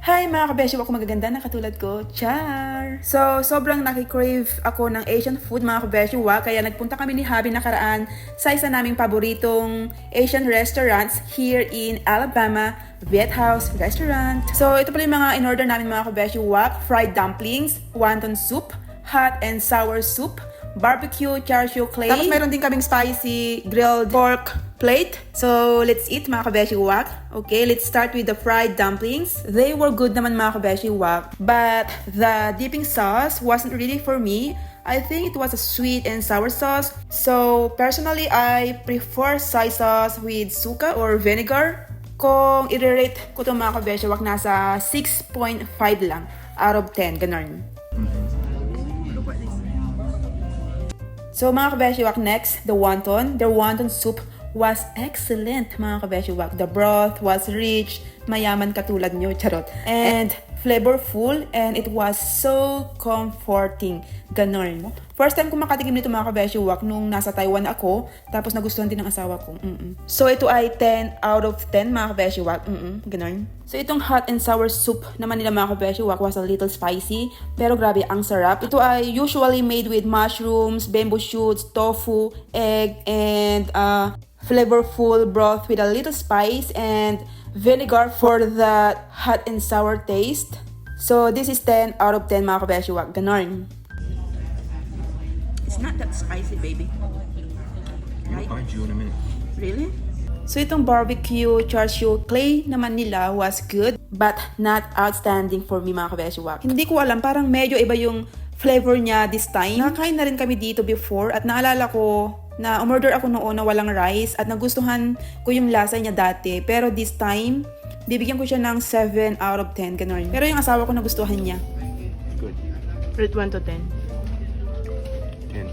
Hi mga kabeshi, ako magaganda na katulad ko. Char! So, sobrang nakikrave ako ng Asian food mga kabeshi, kaya nagpunta kami ni Habi nakaraan sa isa naming paboritong Asian restaurants here in Alabama, Viet House Restaurant. So, ito pala yung mga in-order namin mga kabeshi, fried dumplings, wonton soup, hot and sour soup, barbecue char siu clay. Tapos mayroon din kaming spicy grilled pork plate. So, let's eat mga kabeshi wak. Okay, let's start with the fried dumplings. They were good naman mga kabeshi wak, but the dipping sauce wasn't really for me. I think it was a sweet and sour sauce. So, personally, I prefer soy sauce with suka or vinegar. Kung i-rate ko itong mga kabeshi wak, nasa 6.5 lang out of 10, ganun. So mga kabeshiwak, next, the wonton. The wonton soup was excellent mga kabeshiwak. The broth was rich, mayaman katulad nyo, charot. And flavorful, and it was so comforting. Ganon. First time ko makatikim nito mga kabeshiwak nung nasa Taiwan ako, tapos nagustuhan din ng asawa ko. So ito ay 10 out of 10 mga kabeshiwak. Ganon. So itong hot and sour soup naman nila mga kabeshiwak was a little spicy, pero grabe ang sarap. Ito ay usually made with mushrooms, bamboo shoots, tofu, egg, and flavorful broth with a little spice and vinegar for the hot and sour taste. So this is 10 out of 10 mga kabeshiwak. Ganon. It's not that spicy, baby. I'll find you in a minute. Really? So itong barbecue char siu clay naman nila was good, but not outstanding for me mga kabeshiwak. Hindi ko alam, parang medyo iba yung flavor niya this time. Nakakain na rin kami dito before at naalala ko na umorder ako noon na walang rice at nagustuhan ko yung lasa niya dati. Pero this time, bibigyan ko siya ng 7 out of 10, ganun. Pero yung asawa ko nagustuhan niya. Good. Rate 1 to 10. 10.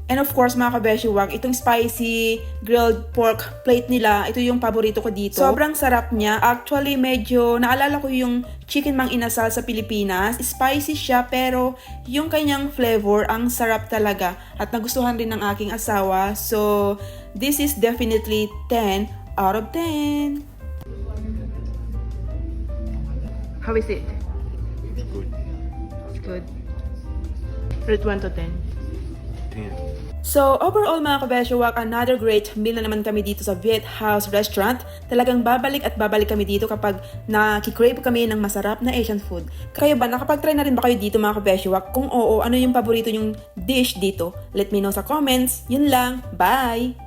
And of course mga kabeshiwak, itong spicy grilled pork plate nila, ito yung paborito ko dito. Sobrang sarap niya. Actually, medyo naalala ko yung chicken mang inasal sa Pilipinas. Spicy siya pero yung kanyang flavor, ang sarap talaga. At nagustuhan rin ng aking asawa. So, this is definitely 10 out of 10. How is it? It's good. It's good. Rate 1 to 10. 10. So, overall mga kabeshiwak, another great meal na naman kami dito sa Viet House Restaurant. Talagang babalik at babalik kami dito kapag nakikrave kami ng masarap na Asian food. Kayo ba, nakapag-try na rin ba kayo dito mga kabeshiwak? Kung oo, ano yung paborito yung dish dito? Let me know sa comments. Yun lang. Bye!